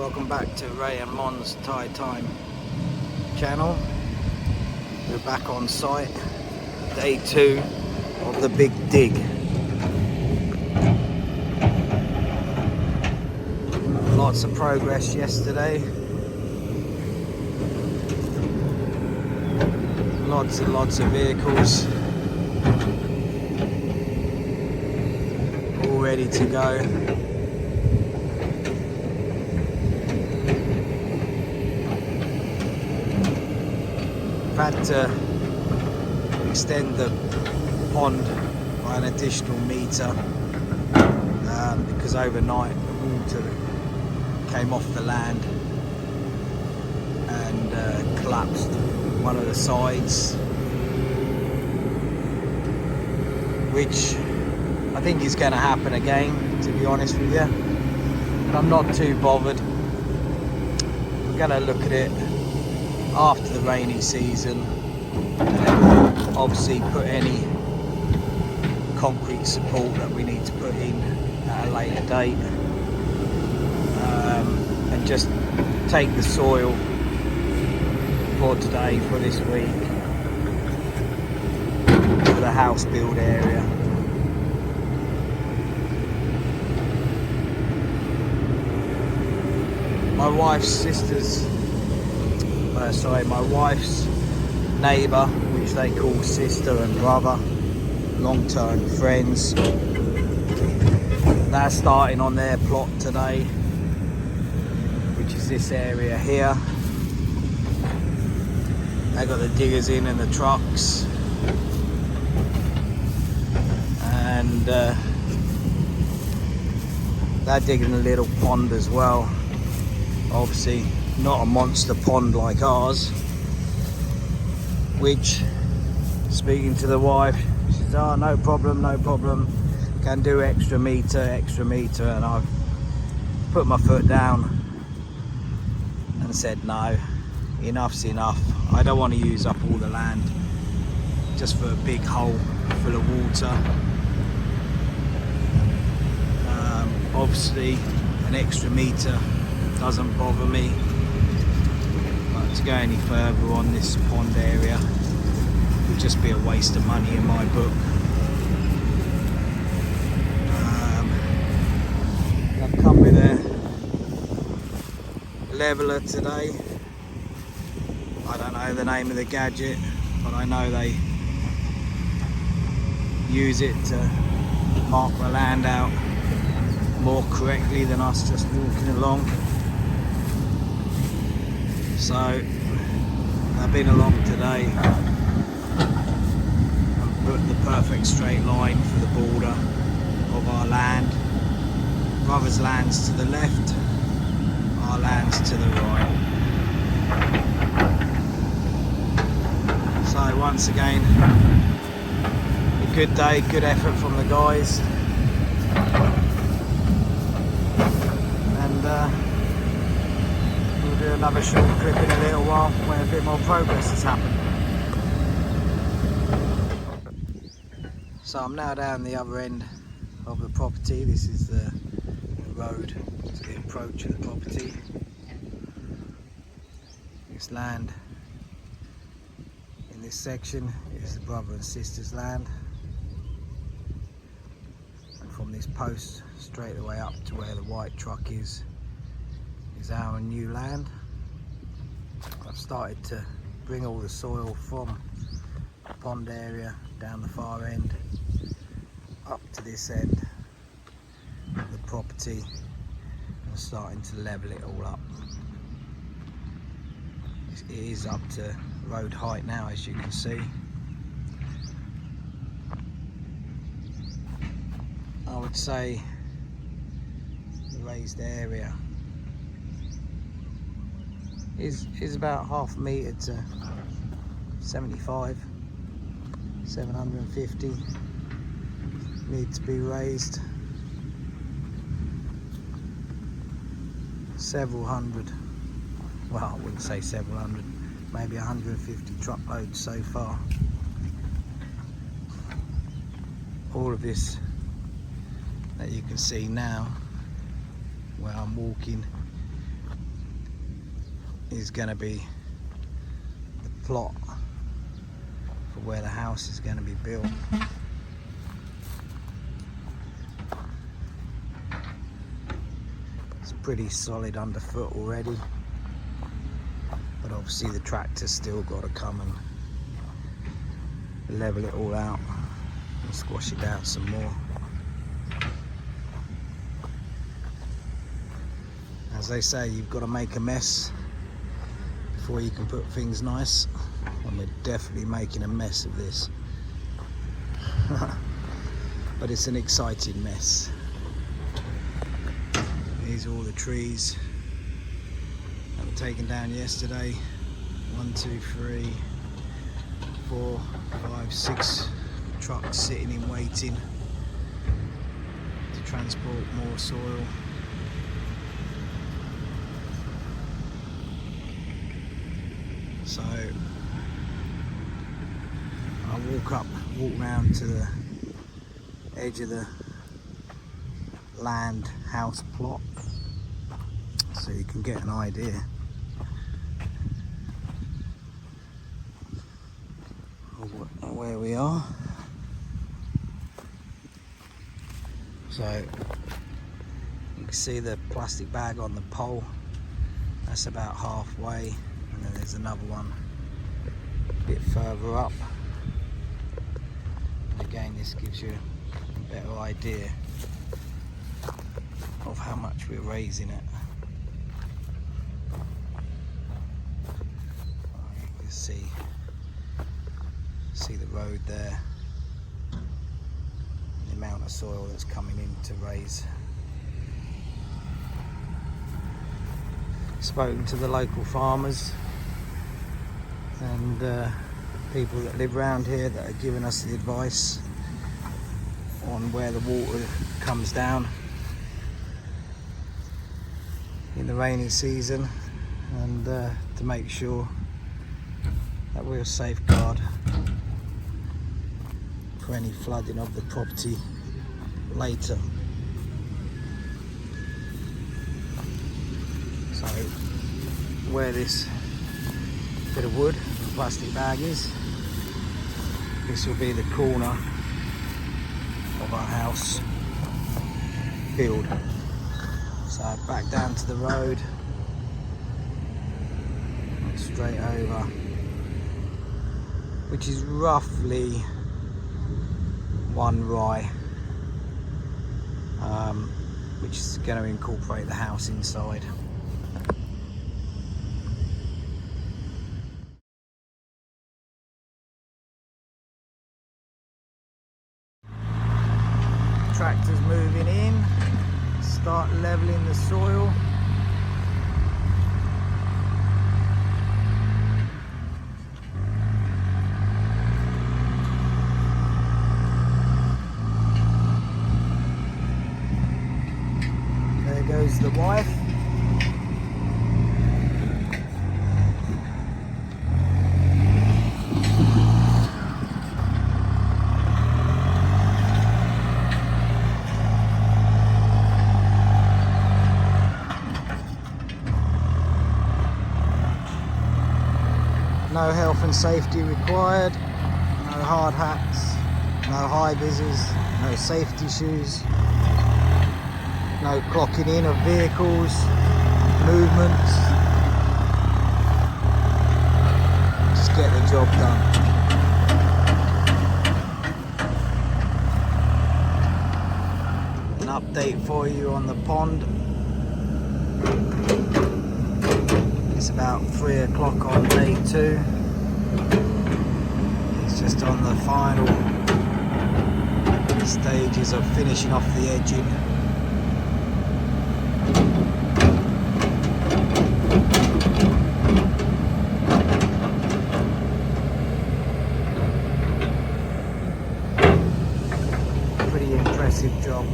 welcome back to Ray and Mon's Thai Time channel. We're back on site, day 2 of the big dig. Lots of progress yesterday. Lots and lots of vehicles all ready to go. Had to extend the pond by an additional metre because overnight the water came off the land and collapsed one of the sides, which I think is going to happen again, to be honest with you, but I'm not too bothered. We're going to look at it after the rainy season and obviously put any concrete support that we need to put in at a later date, and just take the soil for today, for this week, to the house build area. My wife's neighbour, which they call sister and brother, long-term friends, they're starting on their plot today, which is this area here. They got the diggers in and the trucks, and they're digging a little pond as well. Obviously not a monster pond like ours, which, speaking to the wife, she says, oh, no problem, can do extra metre, and I've put my foot down and said no, enough's enough. I don't want to use up all the land just for a big hole full of water. Obviously an extra metre doesn't bother me, but to go any further on this pond area would just be a waste of money in my book. I've come with a leveler today. I don't know the name of the gadget, but I know they use it to mark the land out more correctly than us just walking along. So I've been along today and put the perfect straight line for the border of our land. Brother's land's to the left, our land's to the right. So once again, a good day, good effort from the guys, and we'll do another short clip in a little while when a bit more progress has happened. So I'm now down the other end of the property. This is the road to the approach of the property. This land in this section is the brother and sister's land, and from this post straight away up to where the white truck is our new land. I've started to bring all the soil from the pond area down the far end up to this end of the property and starting to level it all up. It is up to road height now, as you can see. I would say the raised area is about half a metre to 75, 750 need to be raised. Several hundred, well, I wouldn't say several hundred, maybe 150 truckloads so far. All of this that you can see now where I'm walking is going to be the plot for where the house is going to be built. It's pretty solid underfoot already, but obviously the tractor's still got to come and level it all out and squash it out some more. As they say, you've got to make a mess before you can put things nice, and we're definitely making a mess of this. But it's an exciting mess. These are all the trees that were taken down yesterday. 1, 2, 3, 4, 5, 6 trucks sitting in waiting to transport more soil. So I'll walk round to the edge of the land house plot so you can get an idea of where we are. So you can see the plastic bag on the pole, that's about halfway. And then there's another one a bit further up. And again, this gives you a better idea of how much we're raising it. You can see the road there, and the amount of soil that's coming in to raise. Spoken to the local farmers and people that live around here that are giving us the advice on where the water comes down in the rainy season, and to make sure that we'll safeguard for any flooding of the property later. So where this bit of wood and plastic bag is, this will be the corner of our house build. So back down to the road and straight over, which is roughly 1 rai, which is going to incorporate the house inside. Tractor's moving in, start leveling the soil. There goes the wife. No health and safety required, no hard hats, no high visors, no safety shoes, no clocking in of vehicles, movements. Just get the job done. An update for you on the pond. It's about 3 o'clock on day 2. It's just on the final stages of finishing off the edging. Pretty impressive job.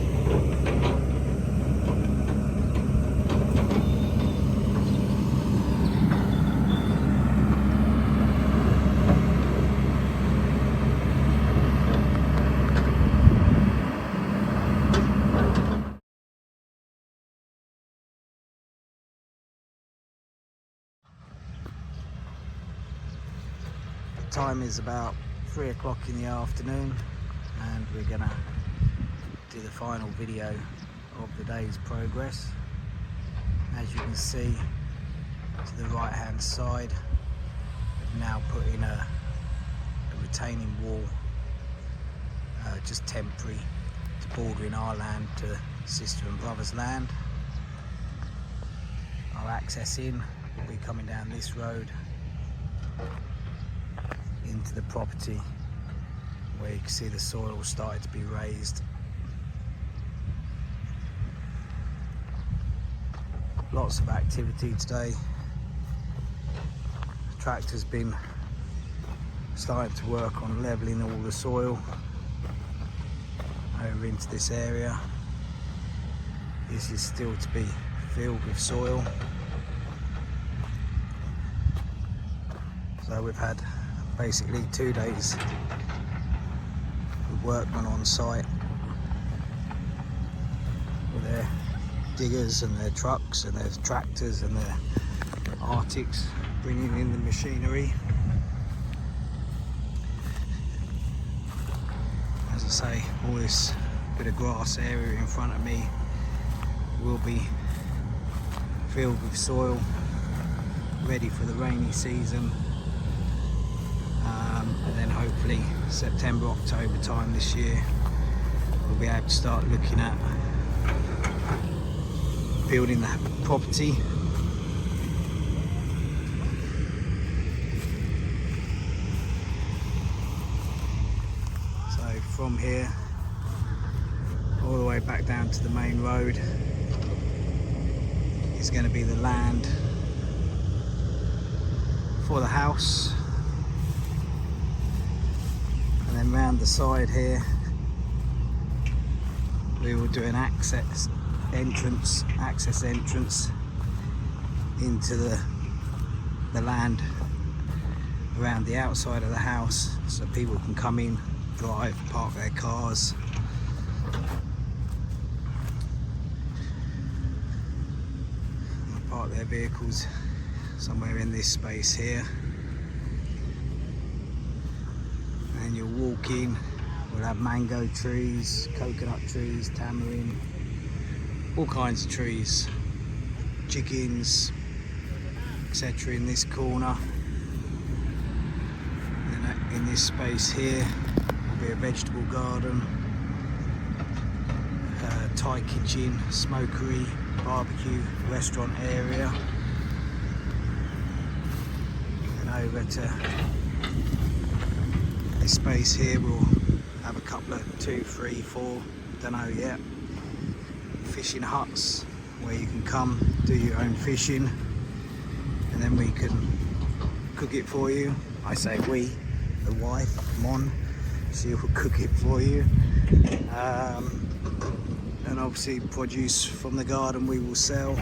Time is about 3 o'clock in the afternoon, and we're gonna do the final video of the day's progress. As you can see, to the right hand side, we've now put in a retaining wall, just temporary, to bordering our land to sister and brother's land. Our access in will be coming down this road into the property, where you can see the soil started to be raised. Lots of activity today. The tractor's been starting to work on levelling all the soil over into this area. This is still to be filled with soil. So we've had basically 2 days with workmen on site with their diggers and their trucks and their tractors and their Arctics, bringing in the machinery. As I say, all this bit of grass area in front of me will be filled with soil, ready for the rainy season. And then hopefully September, October time this year, we'll be able to start looking at building the property. So from here all the way back down to the main road is going to be the land for the house. And then round the side here we will do an access entrance into the land around the outside of the house, so people can come in, drive, park their cars. Park their vehicles somewhere in this space here. And you'll walk in, we'll have mango trees, coconut trees, tamarind, all kinds of trees, chickens, etc. in this corner. And then in this space here will be a vegetable garden, Thai kitchen, smokery, barbecue, restaurant area. And over to this space here we'll have a couple of 2, 3, 4, don't know yet, fishing huts where you can come do your own fishing, and then we can cook it for you. I say we, the wife, Mon, she will cook it for you. And obviously produce from the garden we will sell,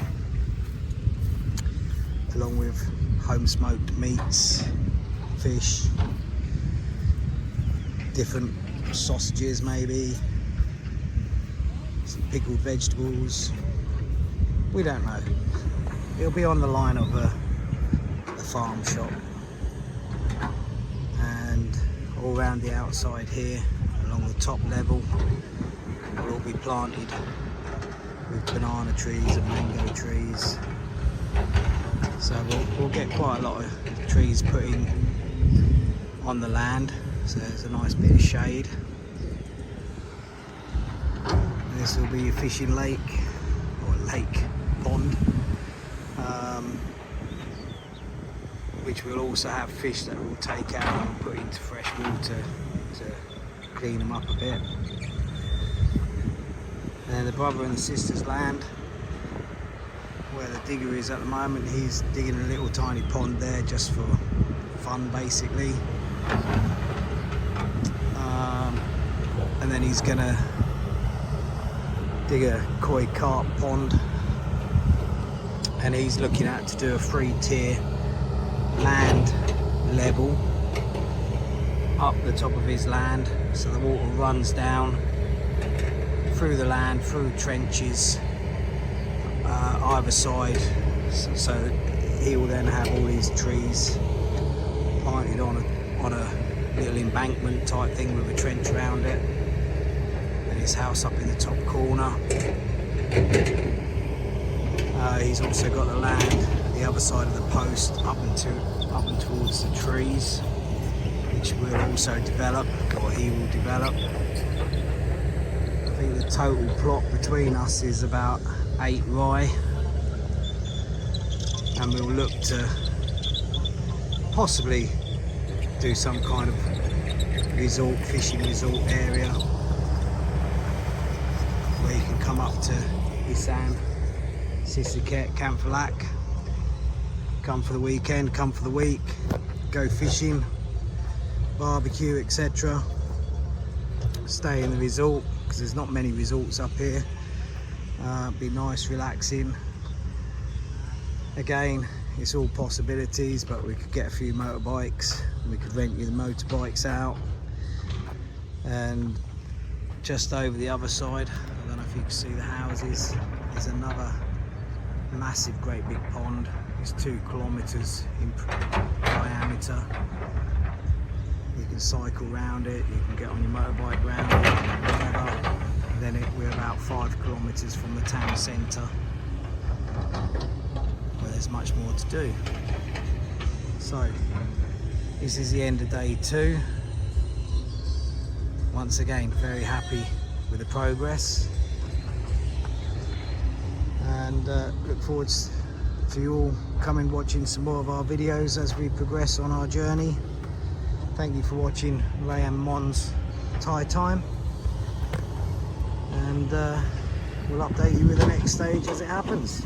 along with home smoked meats, fish, different sausages maybe, some pickled vegetables, we don't know. It'll be on the line of a farm shop. And all around the outside here, along the top level, will all be planted with banana trees and mango trees. So we'll get quite a lot of trees put in on the land, so there's a nice bit of shade. And this will be a fishing lake, or lake, pond, which will also have fish that we'll take out and put into fresh water to clean them up a bit. And then the brother and the sister's land, where the digger is at the moment, he's digging a little tiny pond there just for fun basically. And then he's gonna dig a koi carp pond, and he's looking at to do a 3-tier land level up the top of his land, so the water runs down through the land, through trenches either side, so he will then have all these trees planted on on a little embankment type thing with a trench around it, and his house up in the top corner. He's also got the land the other side of the post up and towards the trees, which will also develop, or he will develop. I think the total plot between us is about 8 rye, and we'll look to possibly do some kind of resort, fishing resort area where you can come up to Isan, Kantharalak, come for the weekend, come for the week, go fishing, barbecue, etc. Stay in the resort, because there's not many resorts up here. Be nice, relaxing. Again, it's all possibilities, but we could get a few motorbikes, we could rent you the motorbikes out. And just over the other side, I don't know if you can see the houses, there's another massive, great big pond. It's 2 kilometers in diameter. You can cycle round it, you can get on your motorbike round it, whatever. Then we're about 5 kilometers from the town centre, where there's much more to do. So this is the end of day 2. Once again, very happy with the progress, and look forward to you all coming watching some more of our videos as we progress on our journey. Thank you for watching Ray and Mon's Thai Time, and we'll update you with the next stage as it happens.